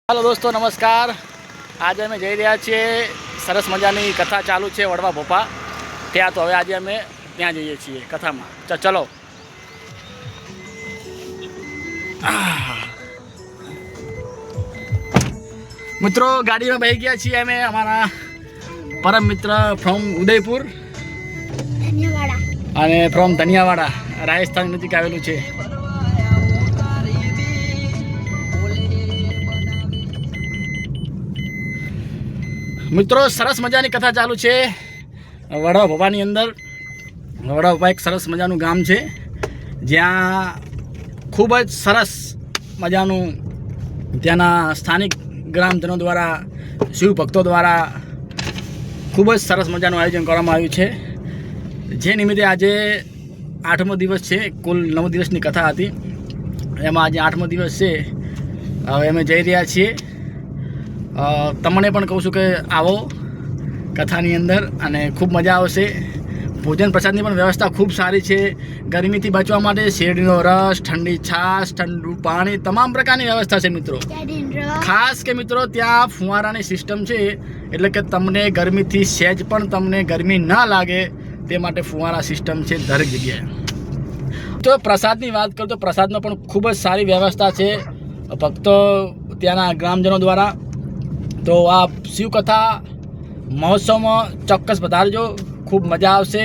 Hello दोस्तों नमस्कार। आज अमे जई रह्या छीए सरस मजानी कथा चालू है वड़वा भोपा त्या। तो हवे आज अमे त्या जईए छीए कथा में। चलो मित्रों गाड़ी में बैठ गया छीए अमे अमारा परम मित्र फ्रॉम उदयपुर अने फ्रॉम धनियावाड़ा राजस्थान नजीक आवेलू छे। मित्रों सरस मजानी कथा चालू है वड़वा भोपानी अंदर। वड़वा भोपा एक सरस मजानु गाम है ज्यां खूबज सरस मजानु त्याना स्थानिक ग्रामजनों द्वारा शिव भक्तों द्वारा खूबज सरस मजानु आयोजन करवामां आव्युं छे। जे निमित्ते आज 8मो दिवस है। कुल 9 दिवसनी कथा हती एमां आज 8मो दिवस है। हवे अमे जई रह्या छीए। तमने पण कहूँ छूं कि आवो कथानी अंदर अने खूब मजा आवशे। भोजन प्रसादनी पण व्यवस्था खूब सारी है। गरमीथी बचवा माटे शेरडीनो रस, ठंडी छाश, ठंडू पाणी तमाम प्रकारनी व्यवस्था है मित्रों। खास के मित्रों त्यां फुवारानी सिस्टम है एटले के तमने गरमीथी सहेज पण तमने गरमी ना लागे ते माटे फुवारा सिस्टम है दरेक जग्याए। तो प्रसादनी वात करूं तो प्रसादमां पण खूब ज सारी व्यवस्था है भक्तों त्याना ग्रामजनों द्वारा। तो आप शिव कथा महोत्सव में चौक्कस पधारजो, खूब मजा आवशे।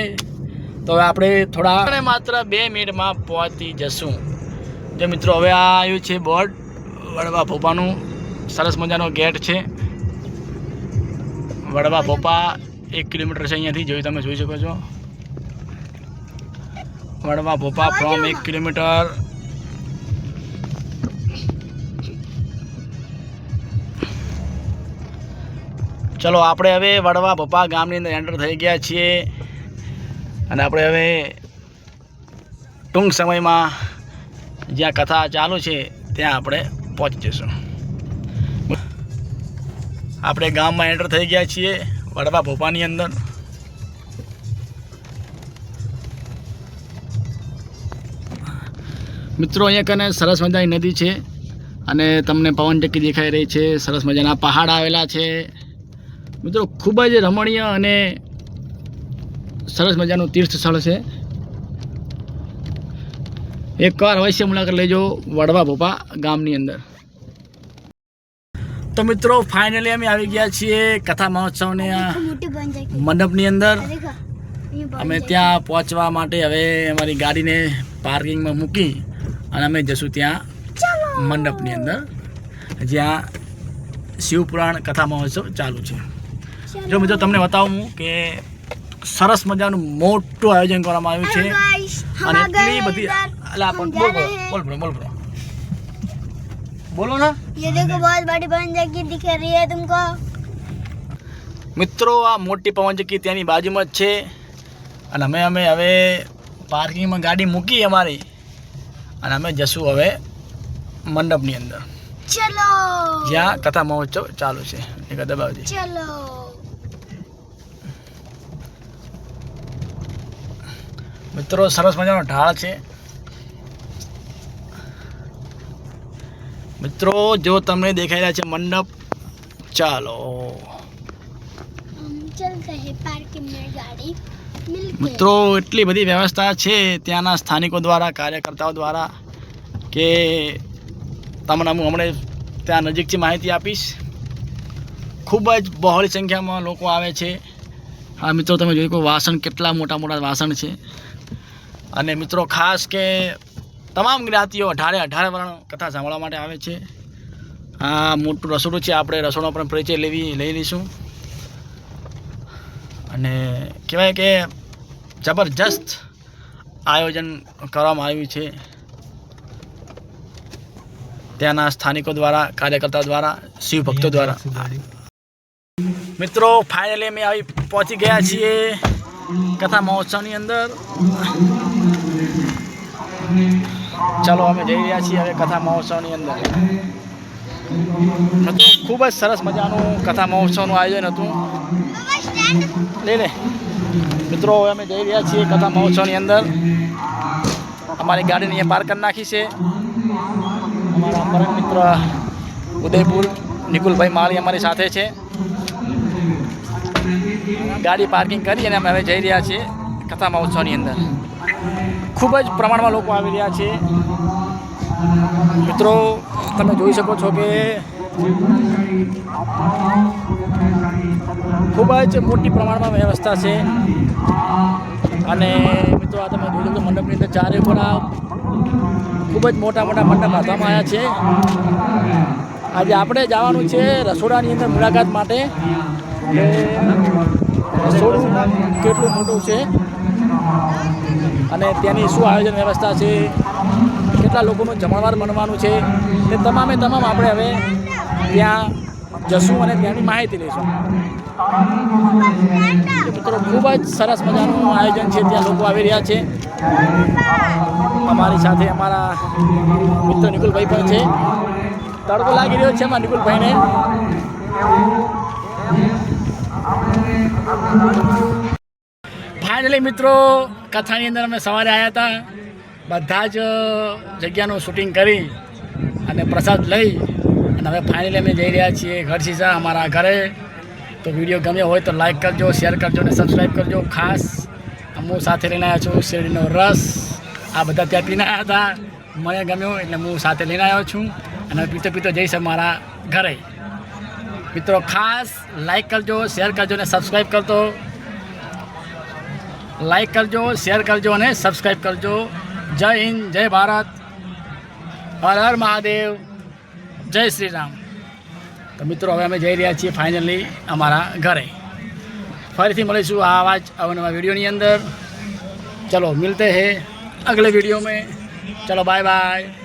तो आपणे थोड़ा मात्र 2 मिनिट में पहुँची जशुं। जो मित्रों हवे आव्युं छे बोर्ड वड़वा भोपानुं सरस मजानो गेट है। वड़वा भोपा 1 किलोमीटर है अहींयाथी जोई तमे जोई शको छो। वड़वा भोपा फ्रॉम 1 किलोमीटर। चलो आपणे हवे वड़वा भोपा गामनी अंदर एंटर थई गया छीए अने आपणे हवे टूंक समय में ज्यां कथा चालू है त्यां आपणे पहोंची जशुं। आपणे गाम में एंटर थई गया छीए वड़वा भोपानी अंदर। मित्रों अहींया कने सरस मजानी नदी है अने तमने पवन चक्की देखाई रही है। सरस मजाना पहाड़ आवेला छे मित्रों। खूबज रमणीय अने सरस मजानु तीर्थ स्थल है। एक बार अवश्य मुलाकात लेजो वड़वा भोपा गामनी अंदर। तो मित्रों फाइनली अमे आवी गया छीए कथा महोत्सव ने मंडपनी अंदर। अमे त्यां पहोंचवा माटे हवे अमारी गाड़ी ने पार्किंग में मूकी अने अमे जशुं त्यां मंडपनी अंदर ज्यां शिवपुराण कथा महोत्सव चालू है। जो मित्रों तमने बताऊँ कि सरस मजानु मोटुं आयोजन करवामां आव्युं छे अने एटली बधी अला पण बोल बोलो ना। ये देखो बहुत बड़ी पवन चक्की दिख रही है तुमको। मित्रों आ मोटी पवन चक्की त्यानी बाजू में छे अने अमे हवे पार्किंग में गाड़ी मूकी अमारी अने अमे जशुं हवे मंडपनी अंदर। चलो ज्यां कथा महोत्सव चालू है। एक दबावजी चलो। मित्रों सरस मजानो ढाळ है। मित्रों जो तमने देखाई रह्या छे मंडप। चलो हम चलते हैं पार्किंग में गाड़ी मिलके। मित्रों एटली बधी व्यवस्था है त्याना स्थानिकों द्वारा कार्यकर्ताओं द्वारा के तमने हूँ हमणे त्या नजीकथी माहिती आपीश। खूब ज बहोળી संख्या में लोग आवे छे। हाँ मित्रों तमे जोई वासण केटला मोटा मोटा वासण है। अने मित्रों खास के तमाम ज्ञातिओ 18 वर्ण कथा सांभळवा माटे आवे छे। आ मोटुं रसोडું છે। આપણે રસોડો પણ પરિચય લઈ લઈશું અને કહેવાય કે જબરજસ્ત આયોજન કરવામાં આવ્યું છે ત્યાંના સ્થાનિકો द्वारा कार्यकर्ता द्वारा शिव भक्तों द्वारा। मित्रों फाइनली अमे આવી पहुंची गया छीए कथा महोत्सवनी अंदर। चलो अमे जई रह्या छीए हवे कथा महोत्सवनी अंदर। मित्रों खूब ज सरस मजानुं कथा महोत्सवनुं आयोजन हतुं। ले मित्रों हवे अमे जई रह्या छीए कथा महोत्सवनी अंदर। अमारी गाड़ी ने पार्क कर नाखी छे। हमारा परम मित्र उदयपुर નિકુલભાઈ માળી અમારી સાથે છે. ગાડી પાર્કિંગ કરી અને અમે હવે જઈ રહ્યા છીએ કથા મહોત્સવની અંદર. ખૂબ જ પ્રમાણમાં લોકો આવી રહ્યા છે. મિત્રો તમે જોઈ શકો છો કે ખૂબ જ મોટી પ્રમાણમાં વ્યવસ્થા છે. અને મિત્રો આ તમે જોઈ શકો મંડપની અંદર ચારે પણ ખૂબ જ મોટા મોટા મંડપ બાંધવામાં આવ્યા છે. આજે આપણે જવાનું છે રસોડાની અંદર મુલાકાત માટે. રસોડું કેટલું મોટું છે અને ત્યાંની શું આયોજન વ્યવસ્થા છે, કેટલા લોકોનું જમણવાર બનવાનું છે, તે તમામે તમામ આપણે હવે ત્યાં જશું અને ત્યાંની માહિતી લઈશું. મિત્રો ખૂબ જ સરસ મજાનું આયોજન છે. ત્યાં લોકો આવી રહ્યા છે. અમારી સાથે અમારા મિત્ર નિકુલભાઈ પણ છે. તડકો લાગી રહ્યો છે અમારા નિકુલભાઈને. ફાઇનલી મિત્રો કથાની અંદર અમે સવારે આવ્યા હતા. બધા જ જગ્યાનું શૂટિંગ કરી અને પ્રસાદ લઈ અને હવે ફાઇનલી અમે જઈ રહ્યા છીએ ઘર સીસા અમારા ઘરે. તો વિડીયો ગમ્યો હોય તો લાઈક કરજો, શેર કરજો અને સબસ્ક્રાઈબ કરજો. ખાસ હું સાથે લઈને આવ્યો છું શેરડીનો રસ. આ બધા ત્યાં પીને આવ્યા હતા, મને ગમ્યો એટલે હું સાથે લઈને આવ્યો છું અને પીતો પીતો જઈશ અમારા ઘરે. મિત્રો ખાસ લાઈક કરજો, શેર કરજો અને સબસ્ક્રાઈબ કરજો. લાઈક કરજો, શેર કરજો અને સબસ્ક્રાઈબ કરજો. જય હિન્દ, જય ભારત, હર હર મહાદેવ, જય શ્રી રામ. તો મિત્રો હવે અમે જઈ રહ્યા છીએ ફાઇનલી અમારા ઘરે. ફરીથી મળીશું આવા જ અવનવા વિડીયોની અંદર. ચલો મિલતે હૈ અગલે वीडियो में. चलो बाय बाय.